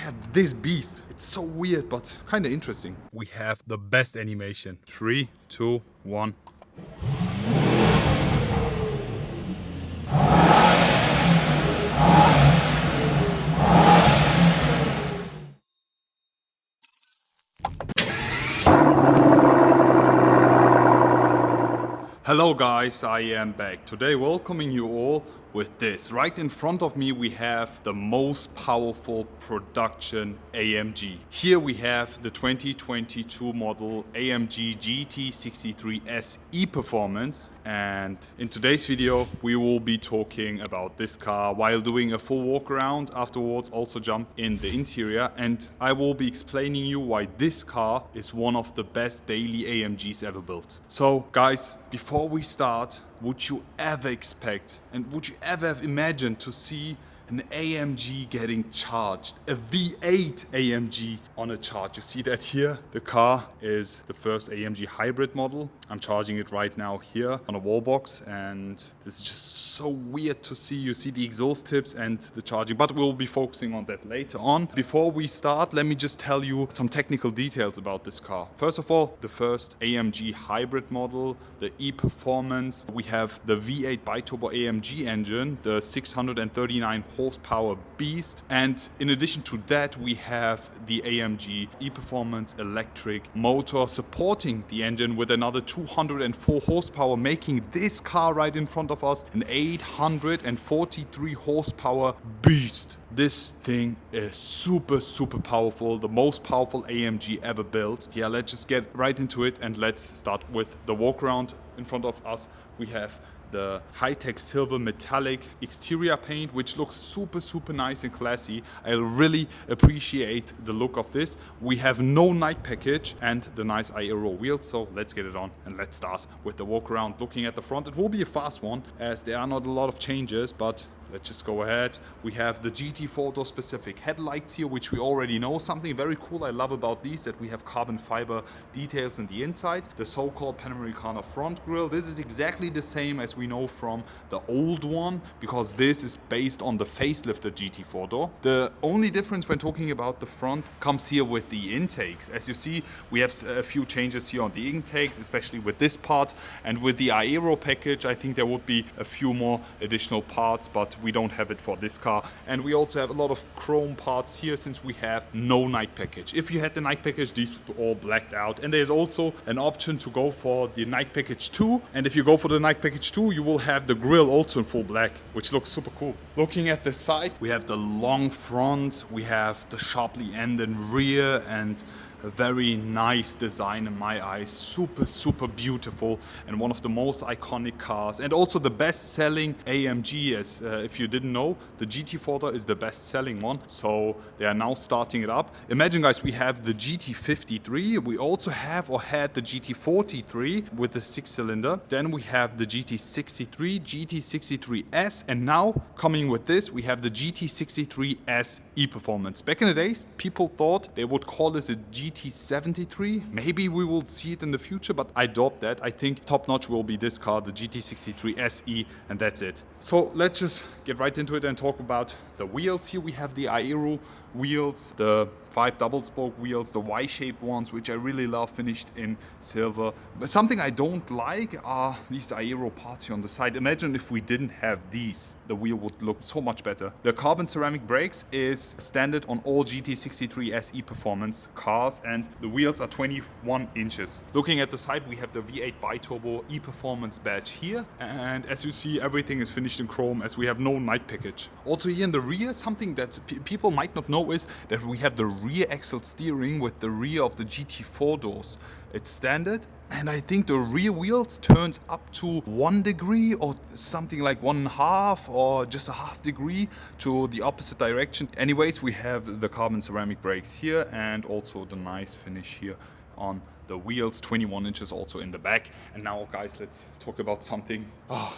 have this beast. It's so weird, but kind of interesting. We have the best animation. 3, 2, 1. Hello guys, I am back. Today welcoming you all with this. Right in front of me we have the most powerful production AMG. Here we have the 2022 model AMG GT63S E-Performance, and in today's video we will be talking about this car while doing a full walk around. Afterwards also jump in the interior, and I will be explaining you why this car is one of the best daily AMGs ever built. So guys, before we start, would you ever expect and would you ever have imagined to see an AMG getting charged? A V8 AMG on a charge. You see that here? The car is the first AMG hybrid model. I'm charging it right now here on a wall box, and this is just so weird to see. You see the exhaust tips and the charging, but we'll be focusing on that later on. Before we start, let me just tell you some technical details about this car. First of all, the first AMG hybrid model, the E-Performance. We have the V8 biturbo AMG engine, the 639 horsepower beast, and in addition to that we have the AMG E-Performance electric motor supporting the engine with another 204 horsepower, making this car right in front of us an 843 horsepower beast. This thing is super powerful, the most powerful AMG ever built. Yeah, let's just get right into it and let's start with the walk around. In front of us we have the Hightech Silver metallic exterior paint, which looks super nice and classy. I really appreciate the look of this. We have no night package and the nice aero wheels, so let's get it on and let's start with the walk around. Looking at the front, it will be a fast one as there are not a lot of changes, but let's just go ahead. We have the GT photo specific headlights here, which we already know. Something very cool I love about these, that we have carbon fiber details in the inside. The so-called Panamericana front grille. This is exactly the same as we know from the old one, because this is based on the facelifted GT photo. The only difference when talking about the front comes here with the intakes. As you see, we have a few changes here on the intakes, especially with this part, and with the aero package I think there would be a few more additional parts, but we don't have it for this car. And we also have a lot of chrome parts here since we have no night package. If you had the night package, these would be all blacked out. And there's also an option to go for the night package 2. And if you go for the night package 2, you will have the grille also in full black, which looks super cool. Looking at the side, we have the long front, we have the sharply ended rear, and a very nice design in my eyes. Super beautiful, and one of the most iconic cars, and also the best selling AMG. As if you didn't know, the GT4 is the best selling one, so they are now starting it up. Imagine guys, we have the GT53, we also have or had the GT43 with the 6-cylinder, then we have the GT63, GT63S, and now coming with this we have the GT63S E-Performance. Back in the days people thought they would call this a GT73. Maybe we will see it in the future, but I doubt that. I think top notch will be this car, the GT63 SE, and that's it. So let's just get right into it and talk about the wheels. Here we have the aero wheels, the 5 double spoke wheels, the Y-shaped ones, which I really love, finished in silver. But something I don't like are these aero parts here on the side. Imagine if we didn't have these, the wheel would look so much better. The carbon ceramic brakes is standard on all GT63S E-Performance cars, and the wheels are 21 inches. Looking at the side, we have the V8 biturbo E-Performance badge here, and as you see, everything is finished in chrome as we have no night package. Also here in the rear, something that people might not know is that we have the rear axle steering with the rear of the GT4 doors. It's standard, and I think the rear wheels turns up to 1 degree or something like 1.5 or just a half degree to the opposite direction. Anyways, we have the carbon ceramic brakes here and also the nice finish here on the wheels, 21 inches also in the back. And now guys, let's talk about something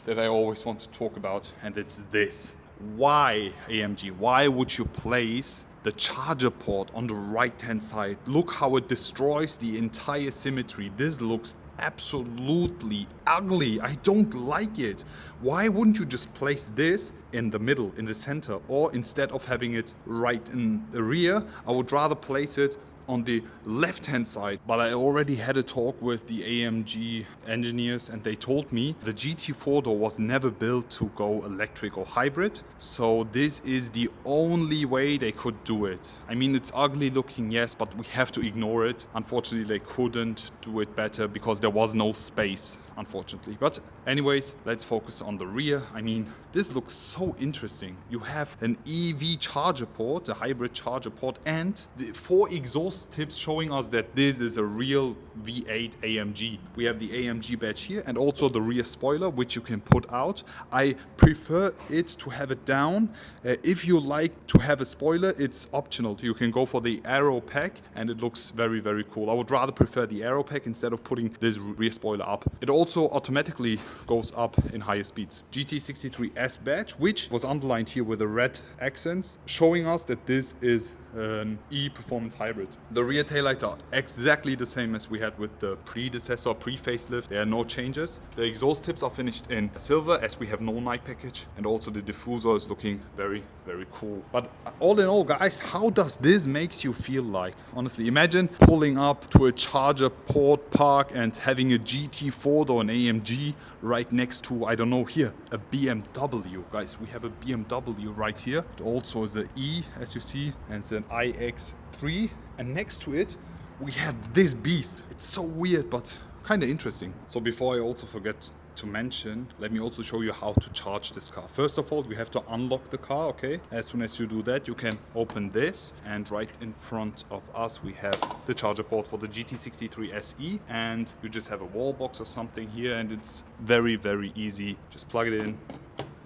that I always want to talk about, and it's this. Why AMG? Why would you place the charger port on the right hand side? Look how it destroys the entire symmetry. This looks absolutely ugly. I don't like it. Why wouldn't you just place this in the middle, in the center, or instead of having it right in the rear, I would rather place it on the left hand side. But I already had a talk with the AMG engineers and they told me the GT4 door was never built to go electric or hybrid, so this is the only way they could do it. I mean, it's ugly looking, yes, but we have to ignore it. Unfortunately, they couldn't do it better because there was no space, unfortunately. But anyways, let's focus on the rear. I mean, this looks so interesting. You have an EV charger port, a hybrid charger port, and the 4 exhaust tips showing us that this is a real V8 AMG. We have the AMG badge here and also the rear spoiler, which you can put out. I prefer it to have it down. If you like to have a spoiler, it's optional. You can go for the aero pack and it looks very, very cool. I would rather prefer the aero pack instead of putting this rear spoiler up. It also automatically goes up in higher speeds. GT63S badge, which was underlined here with the red accents, showing us that this is an E-Performance hybrid. The rear taillights are exactly the same as we had with the predecessor pre-facelift. There are no changes. The exhaust tips are finished in silver as we have no night package, and also the diffuser is looking very, very cool. But all in all, guys, how does this makes you feel like? Honestly, imagine pulling up to a charger port park and having a GT4 or an AMG right next to, I don't know, here, a BMW. Guys, we have a BMW right here. It also is an E, as you see, and it's an iX3, and next to it we have this beast. It's so weird but kind of interesting. So before I also forget to mention, let me also show you how to charge this car. First of all, you have to unlock the car, okay? As soon as you do that, you can open this, and right in front of us we have the charger port for the GT63 SE, and you just have a wall box or something here, and it's very, very easy. Just plug it in,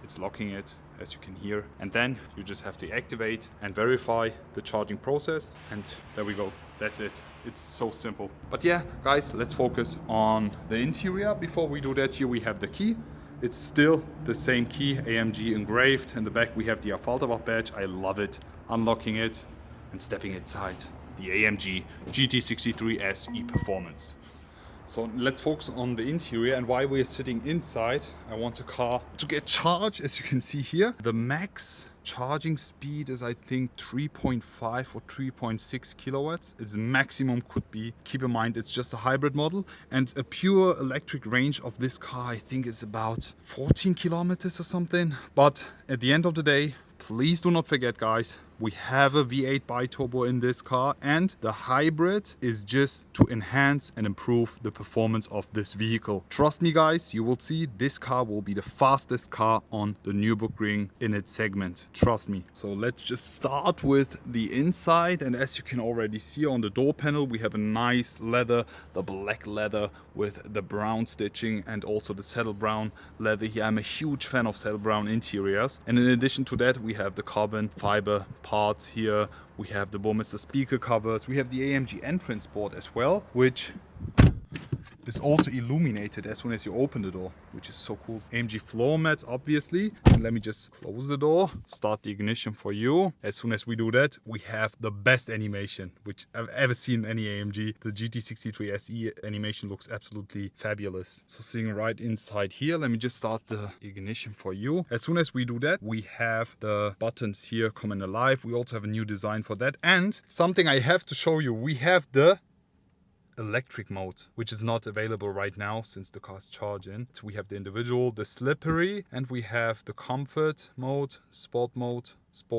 it's locking it, as you can hear, and then you just have to activate and verify the charging process, and there we go. That's it. It's so simple. But yeah, guys, let's focus on the interior. Before we do that, here we have the key. It's still the same key, AMG engraved. In the back we have the Affalterbach badge. I love it. Unlocking it and stepping inside the AMG GT63S E-Performance. So let's focus on the interior and why we're sitting inside. I want a car to get charged, as you can see here. The max charging speed is, I think, 3.5 or 3.6 kilowatts. Its maximum could be. Keep in mind, it's just a hybrid model, and a pure electric range of this car, I think, is about 14 kilometers or something. But at the end of the day, please do not forget, guys, we have a V8 biturbo in this car, and the hybrid is just to enhance and improve the performance of this vehicle. Trust me, guys, you will see this car will be the fastest car on the Nürburgring in its segment. Trust me. So let's just start with the inside, and as you can already see on the door panel, we have a nice leather, the black leather with the brown stitching and also the saddle brown leather here. I'm a huge fan of saddle brown interiors, and in addition to that, we have the carbon fiber parts here. We have the Burmester speaker covers. We have the AMG entrance board as well, which is also illuminated as soon as you open the door, which is so cool. AMG floor mats, obviously. And let me just close the door, start the ignition for you. As soon as we do that, we have the best animation which I've ever seen in any AMG. The GT63 SE animation looks absolutely fabulous. So sitting right inside here, let me just start the ignition for you. As soon as we do that, we have the buttons here coming alive. We also have a new design for that. And something I have to show you, we have the electric mode, which is not available right now since the car is charging. So we have the individual, the slippery, and we have the comfort mode, sport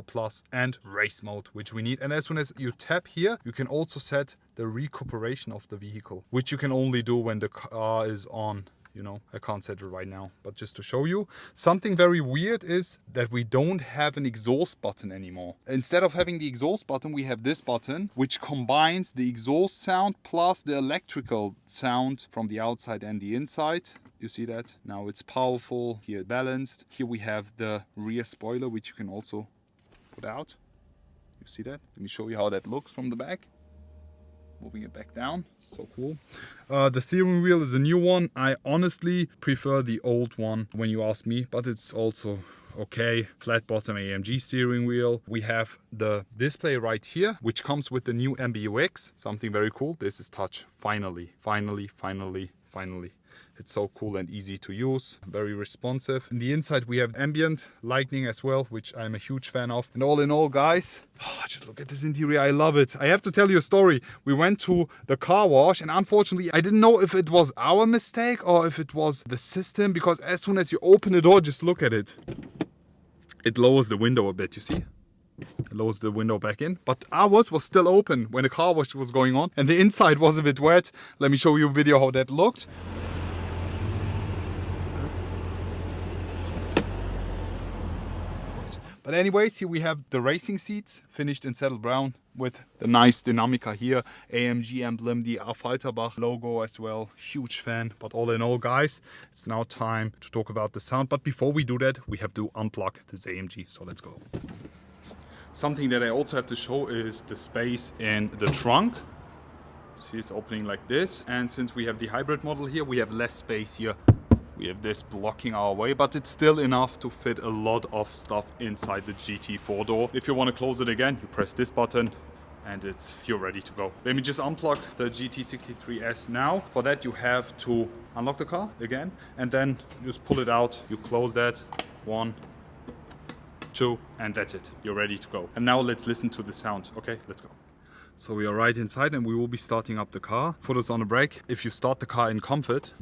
plus, and race mode, which we need. And as soon as you tap here, you can also set the recuperation of the vehicle, which you can only do when the car is on. You know, I can't set it right now, but just to show you. Something very weird is that we don't have an exhaust button anymore. Instead of having the exhaust button, we have this button, which combines the exhaust sound plus the electrical sound from the outside and the inside. You see that? Now it's powerful, here balanced. Here we have the rear spoiler, which you can also put out. You see that? Let me show you how that looks from the back. Moving it back down, so cool. The steering wheel is a new one. I honestly prefer the old one when you ask me, but it's also okay. Flat bottom AMG steering wheel. We have the display right here, which comes with the new MBUX. Something very cool. This is touch. Finally finally. It's so cool and easy to use, very responsive. In the inside we have ambient lighting as well, which I'm a huge fan of. And all in all, guys, just look at this interior, I love it. I have to tell you a story. We went to the car wash and unfortunately I didn't know if it was our mistake or if it was the system, because as soon as you open the door, just look at it. It lowers the window a bit, you see? It lowers the window back in, but ours was still open when the car wash was going on and the inside was a bit wet. Let me show you a video how that looked. But anyways, here we have the racing seats finished in saddle brown with the nice Dynamica here, AMG emblem, the Affalterbach logo as well. Huge fan. But all in all, guys, it's now time to talk about the sound. But before we do that, we have to unplug this AMG. So let's go. Something that I also have to show is the space in the trunk. See, it's opening like this. And since we have the hybrid model here, we have less space here. We have this blocking our way, but it's still enough to fit a lot of stuff inside the GT 4-door. If you want to close it again, you press this button and you're ready to go. Let me just unplug the GT63S now. For that, you have to unlock the car again and then just pull it out. You close that. 1, 2, and that's it. You're ready to go. And now let's listen to the sound. Okay, let's go. So we are right inside and we will be starting up the car. Foot is on the brake. If you start the car in comfort,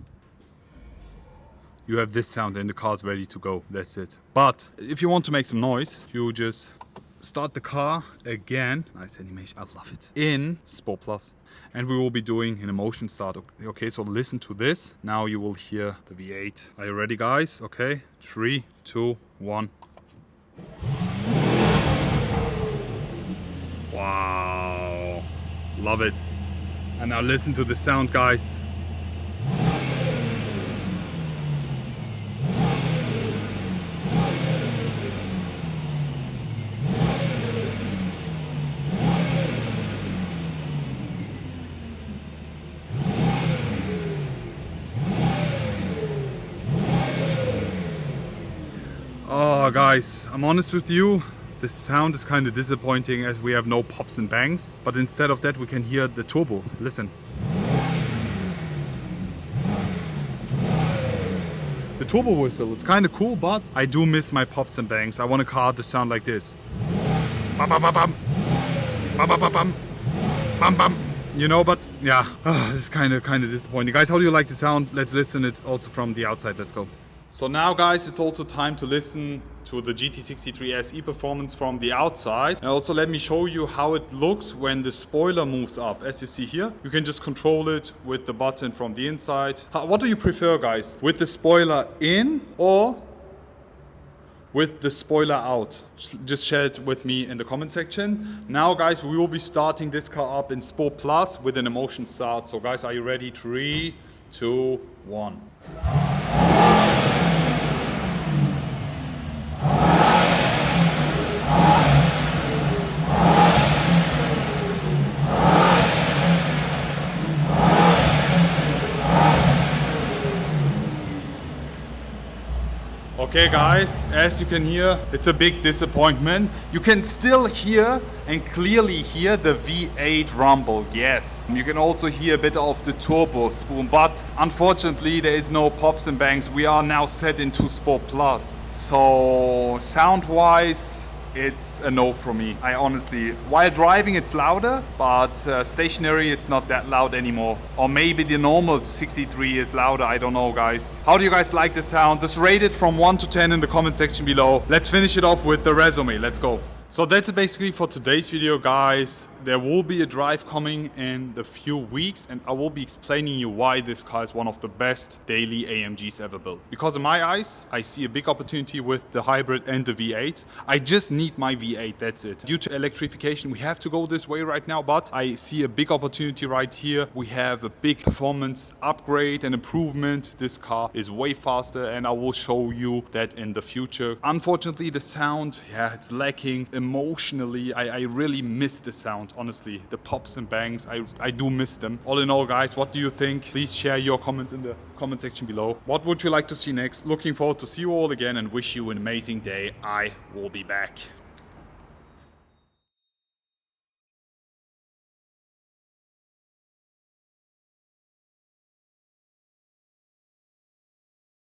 you have this sound and the car's ready to go. That's it. But if you want to make some noise, you just start the car again. Nice animation, I love it. In Sport Plus. And we will be doing an emotion start. Okay, so listen to this. Now you will hear the V8. Are you ready, guys? Okay, 3, 2, 1. Wow, love it. And now listen to the sound, guys. Oh guys, I'm honest with you, the sound is kind of disappointing as we have no pops and bangs, but instead of that we can hear the turbo. Listen. The turbo whistle, it's kind of cool, but I do miss my pops and bangs. I want a car to sound like this. Bum, bum, bum, bum. Bum, bum, bum, bum. Bum, bum. You know, but yeah, this is kind of disappointing. Guys, how do you like the sound? Let's listen it also from the outside. Let's go. So now, guys, it's also time to listen to the GT63S E-Performance from the outside. And also let me show you how it looks when the spoiler moves up. As you see here, you can just control it with the button from the inside. What do you prefer, guys? With the spoiler in or with the spoiler out? Just share it with me in the comment section. Now, guys, we will be starting this car up in Sport Plus with an emotion start. So, guys, are you ready? 3, 2, 1. Okay guys, as you can hear, it's a big disappointment. You can still hear and clearly hear the V8 rumble, yes. You can also hear a bit of the turbo spoon, but unfortunately there is no pops and bangs. We are now set into Sport Plus. So sound-wise, it's a no from me. I honestly, while driving it's louder, but stationary it's not that loud anymore. Or maybe the normal 63 is louder, I don't know guys. How do you guys like the sound? Just rate it from 1 to 10 in the comment section below. Let's finish it off with the resume, let's go. So that's it basically for today's video, guys. There will be a drive coming in the few weeks and I will be explaining you why this car is one of the best daily AMGs ever built. Because in my eyes, I see a big opportunity with the hybrid and the V8. I just need my V8, that's it. Due to electrification, we have to go this way right now, but I see a big opportunity right here. We have a big performance upgrade and improvement. This car is way faster and I will show you that in the future. Unfortunately, the sound, yeah, it's lacking. Emotionally, I really miss the sound. Honestly, the pops and bangs, I do miss them. All in all, guys, what do you think? Please share your comments in the comment section below. What would you like to see next? Looking forward to see you all again and wish you an amazing day. I will be back.